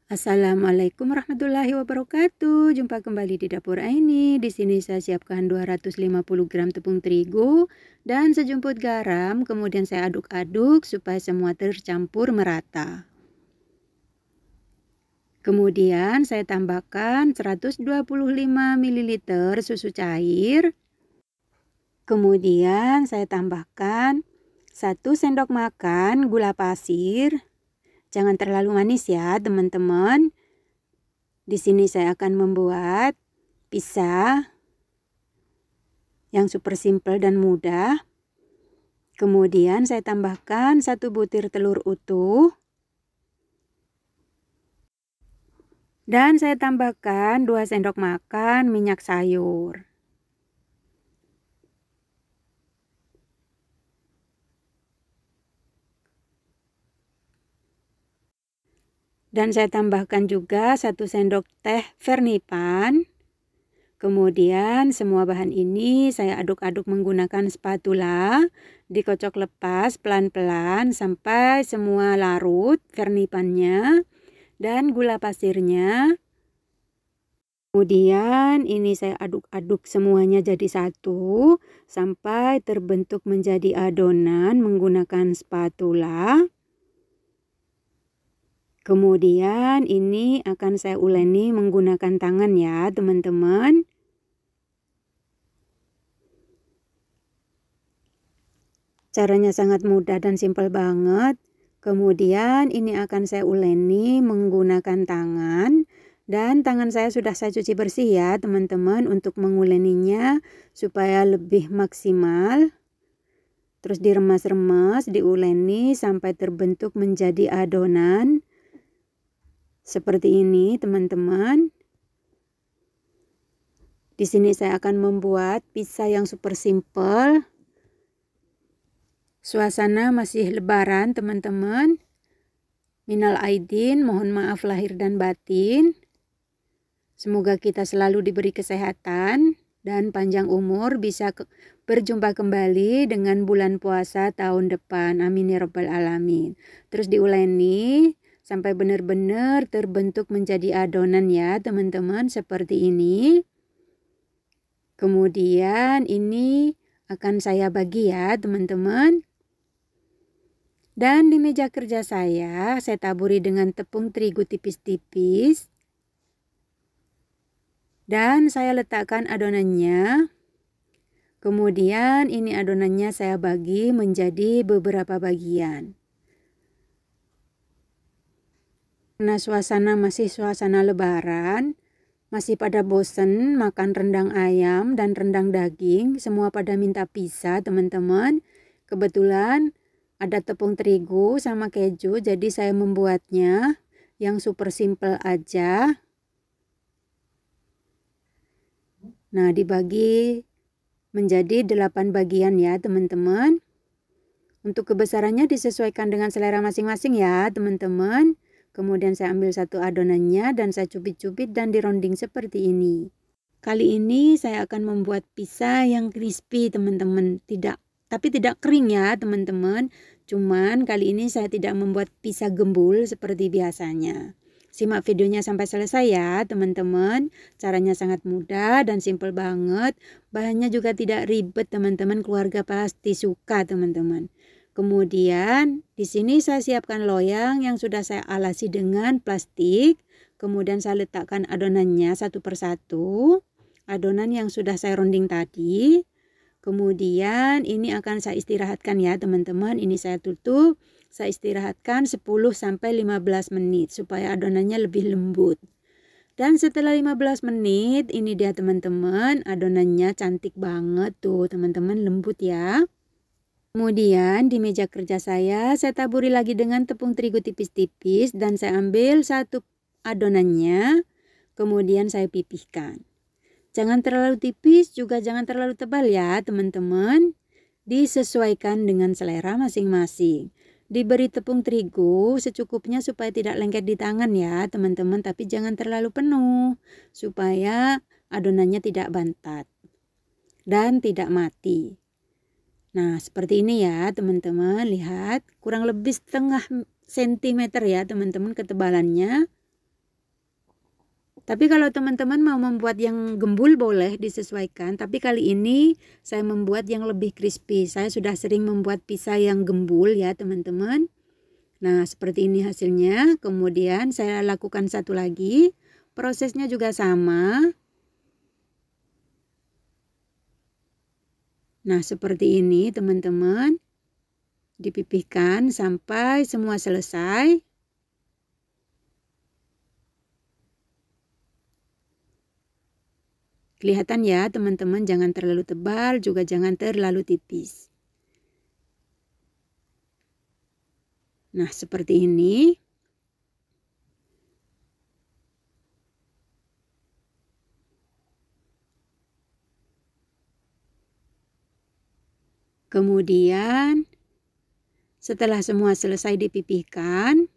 Assalamualaikum warahmatullahi wabarakatuh. Jumpa kembali di dapur Aini. Di sini saya siapkan 250 gram tepung terigu dan sejumput garam. Kemudian saya aduk-aduk supaya semua tercampur merata. Kemudian saya tambahkan 125 ml susu cair. Kemudian saya tambahkan 1 sendok makan gula pasir. Jangan terlalu manis ya, teman-teman. Di sini saya akan membuat pizza yang super simple dan mudah. Kemudian saya tambahkan 1 butir telur utuh. Dan saya tambahkan 2 sendok makan minyak sayur. Dan saya tambahkan juga 1 sendok teh vernipan. Kemudian semua bahan ini saya aduk-aduk menggunakan spatula. Dikocok lepas pelan-pelan sampai semua larut vernipannya dan gula pasirnya. Kemudian ini saya aduk-aduk semuanya jadi satu sampai terbentuk menjadi adonan menggunakan spatula. Kemudian ini akan saya uleni menggunakan tangan ya, teman-teman. Caranya sangat mudah dan simpel banget. Kemudian ini akan saya uleni menggunakan tangan. Dan tangan saya sudah saya cuci bersih ya, teman-teman, untuk menguleninya supaya lebih maksimal. Terus diremas-remas, diuleni sampai terbentuk menjadi adonan. Seperti ini, teman-teman. Di sini saya akan membuat pizza yang super simple. Suasana masih lebaran, teman-teman. Minal aidin, mohon maaf lahir dan batin. Semoga kita selalu diberi kesehatan dan panjang umur, bisa berjumpa kembali dengan bulan puasa tahun depan. Amin ya rabbal alamin. Terus diuleni sampai benar-benar terbentuk menjadi adonan ya, teman-teman, seperti ini. Kemudian ini akan saya bagi ya, teman-teman. Dan di meja kerja saya taburi dengan tepung terigu tipis-tipis. Dan saya letakkan adonannya. Kemudian ini adonannya saya bagi menjadi beberapa bagian. Karena suasana masih suasana lebaran, masih pada bosen makan rendang ayam dan rendang daging, semua pada minta pizza, teman-teman. Kebetulan ada tepung terigu sama keju, jadi saya membuatnya yang super simple aja. Nah, dibagi menjadi 8 bagian ya, teman-teman. Untuk kebesarannya disesuaikan dengan selera masing-masing ya, teman-teman. Kemudian saya ambil satu adonannya dan saya cubit-cubit dan dironding seperti ini. Kali ini saya akan membuat pizza yang crispy, teman-teman. Tapi tidak kering ya, teman-teman. Cuman kali ini saya tidak membuat pizza gembul seperti biasanya. Simak videonya sampai selesai ya, teman-teman. Caranya sangat mudah dan simple banget. Bahannya juga tidak ribet, teman-teman. Keluarga pasti suka, teman-teman. Kemudian di sini saya siapkan loyang yang sudah saya alasi dengan plastik. Kemudian saya letakkan adonannya satu persatu. Adonan yang sudah saya ronding tadi. Kemudian ini akan saya istirahatkan ya, teman-teman. Ini saya tutup. Saya istirahatkan 10-15 menit supaya adonannya lebih lembut. Dan setelah 15 menit, ini dia teman-teman, adonannya cantik banget tuh, teman-teman, lembut ya. Kemudian di meja kerja saya taburi lagi dengan tepung terigu tipis-tipis dan saya ambil satu adonannya. Kemudian saya pipihkan. Jangan terlalu tipis juga jangan terlalu tebal ya, teman-teman. Disesuaikan dengan selera masing-masing. Diberi tepung terigu secukupnya supaya tidak lengket di tangan ya, teman-teman. Tapi jangan terlalu penuh supaya adonannya tidak bantat dan tidak mati. Nah, seperti ini ya, teman-teman. Lihat, kurang lebih setengah sentimeter ya, teman-teman, ketebalannya. Tapi kalau teman-teman mau membuat yang gembul boleh disesuaikan. Tapi kali ini saya membuat yang lebih crispy. Saya sudah sering membuat pizza yang gembul ya teman-teman. Nah seperti ini hasilnya. Kemudian saya lakukan satu lagi. Prosesnya juga sama. Nah seperti ini teman-teman. Dipipihkan sampai semua selesai. Kelihatan ya teman-teman, jangan terlalu tebal juga jangan terlalu tipis. Nah seperti ini. Kemudian setelah semua selesai dipipihkan,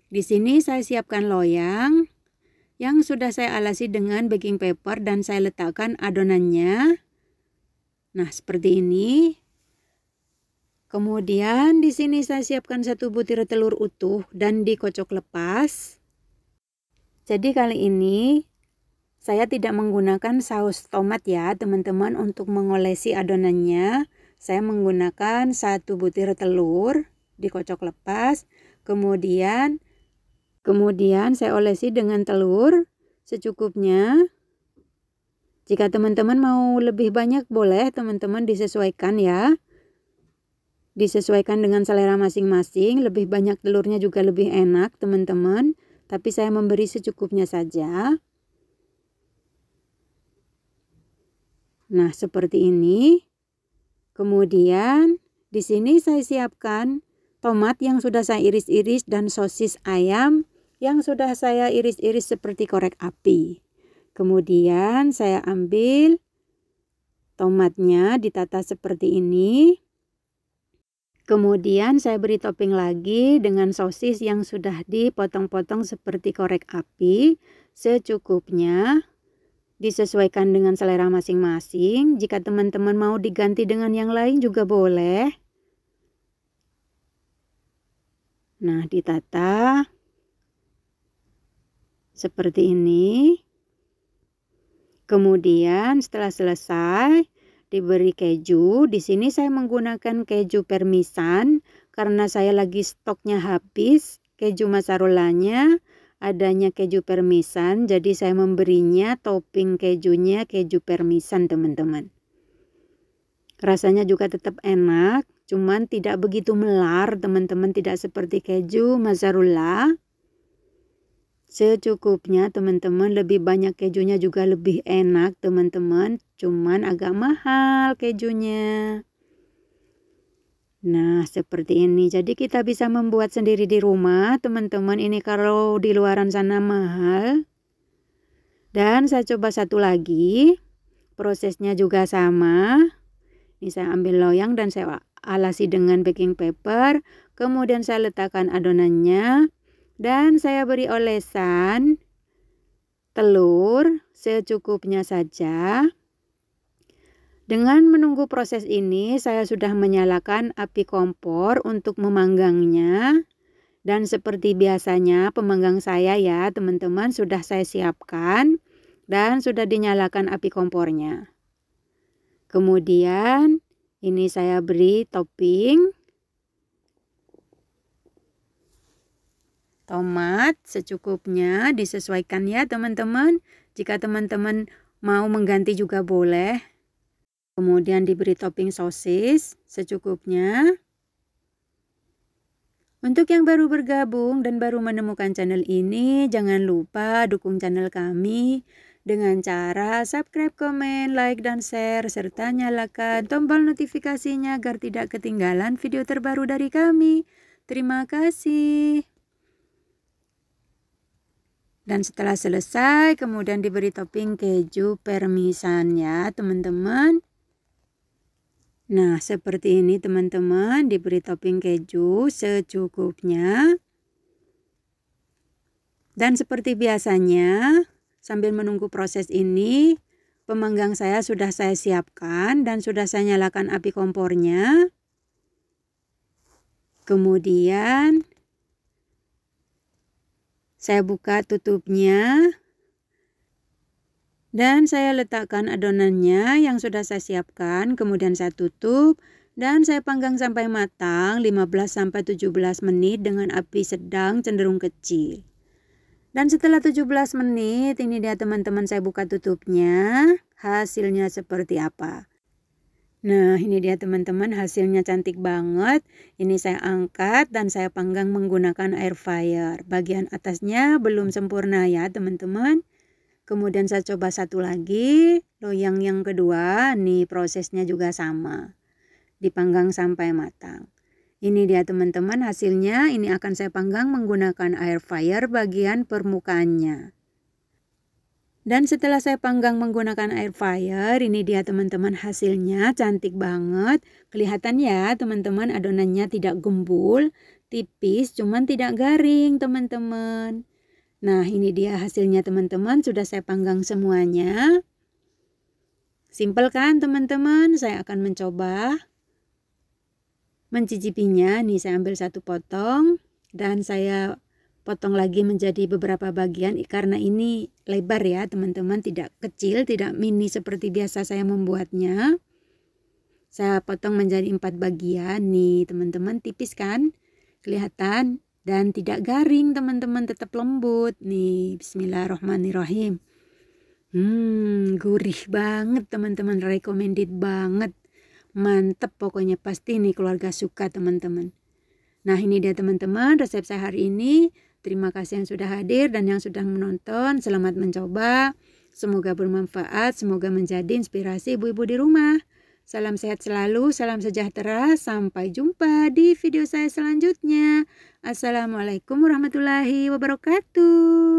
di sini saya siapkan loyang yang sudah saya alasi dengan baking paper dan saya letakkan adonannya. Nah, seperti ini. Kemudian di sini saya siapkan 1 butir telur utuh dan dikocok lepas. Jadi kali ini saya tidak menggunakan saus tomat ya, teman-teman, untuk mengolesi adonannya. Saya menggunakan 1 butir telur dikocok lepas. Kemudian saya olesi dengan telur secukupnya. Jika teman-teman mau lebih banyak boleh teman-teman disesuaikan ya. Disesuaikan dengan selera masing-masing. Lebih banyak telurnya juga lebih enak teman-teman. Tapi saya memberi secukupnya saja. Nah seperti ini. Kemudian di sini saya siapkan tomat yang sudah saya iris-iris dan sosis ayam yang sudah saya iris-iris seperti korek api. Kemudian saya ambil tomatnya ditata seperti ini. Kemudian saya beri topping lagi dengan sosis yang sudah dipotong-potong seperti korek api secukupnya. Disesuaikan dengan selera masing-masing. Jika teman-teman mau diganti dengan yang lain juga boleh. Nah, ditata seperti ini. Kemudian setelah selesai diberi keju. Di sini saya menggunakan keju parmesan karena saya lagi stoknya habis. Keju mozzarellanya adanya keju parmesan, jadi saya memberinya topping kejunya keju parmesan teman-teman. Rasanya juga tetap enak, cuman tidak begitu melar teman-teman, tidak seperti keju mozzarella. Secukupnya teman-teman, lebih banyak kejunya juga lebih enak teman-teman, cuman agak mahal kejunya. Nah seperti ini, jadi kita bisa membuat sendiri di rumah teman-teman. Ini kalau di luaran sana mahal. Dan saya coba satu lagi, prosesnya juga sama. Ini saya ambil loyang dan saya alasi dengan baking paper. Kemudian saya letakkan adonannya. Dan saya beri olesan telur secukupnya saja. Dengan menunggu proses ini, saya sudah menyalakan api kompor untuk memanggangnya. Dan seperti biasanya pemanggang saya ya teman-teman sudah saya siapkan. Dan sudah dinyalakan api kompornya. Kemudian ini saya beri topping. Tomat secukupnya, disesuaikan ya teman-teman. Jika teman-teman mau mengganti juga boleh. Kemudian diberi topping sosis secukupnya. Untuk yang baru bergabung dan baru menemukan channel ini, jangan lupa dukung channel kami dengan cara subscribe, komen, like, dan share, serta nyalakan tombol notifikasinya agar tidak ketinggalan video terbaru dari kami. Terima kasih. Dan setelah selesai, kemudian diberi topping keju parmesan ya teman-teman. Nah seperti ini teman-teman, diberi topping keju secukupnya. Dan seperti biasanya, sambil menunggu proses ini, pemanggang saya sudah saya siapkan dan sudah saya nyalakan api kompornya. Kemudian saya buka tutupnya. Dan saya letakkan adonannya yang sudah saya siapkan, kemudian saya tutup dan saya panggang sampai matang 15-17 menit dengan api sedang cenderung kecil. Dan setelah 17 menit, ini dia teman-teman, saya buka tutupnya. Hasilnya seperti apa? Nah, ini dia teman-teman, hasilnya cantik banget. Ini saya angkat dan saya panggang menggunakan air fryer. Bagian atasnya belum sempurna ya teman-teman. Kemudian saya coba satu lagi, loyang yang kedua. Nih prosesnya juga sama. Dipanggang sampai matang. Ini dia teman-teman hasilnya. Ini akan saya panggang menggunakan air fryer bagian permukaannya. Dan setelah saya panggang menggunakan air fryer, ini dia teman-teman hasilnya cantik banget. Kelihatan ya teman-teman, adonannya tidak gembul, tipis, cuman tidak garing teman-teman. Nah, ini dia hasilnya teman-teman, sudah saya panggang semuanya. Simpel kan teman-teman? Saya akan mencoba mencicipinya. Nih saya ambil satu potong dan saya potong lagi menjadi beberapa bagian karena ini lebar ya teman-teman, tidak kecil, tidak mini seperti biasa saya membuatnya. Saya potong menjadi 4 bagian. Nih teman-teman, tipis kan? Kelihatan dan tidak garing teman-teman, tetap lembut. Nih, bismillahirrahmanirrahim. Gurih banget teman-teman, recommended banget. Mantep pokoknya, pasti nih keluarga suka teman-teman. Nah, ini dia teman-teman resep saya hari ini. Terima kasih yang sudah hadir dan yang sudah menonton. Selamat mencoba. Semoga bermanfaat, semoga menjadi inspirasi ibu-ibu di rumah. Salam sehat selalu, salam sejahtera. Sampai jumpa di video saya selanjutnya. Assalamualaikum warahmatullahi wabarakatuh.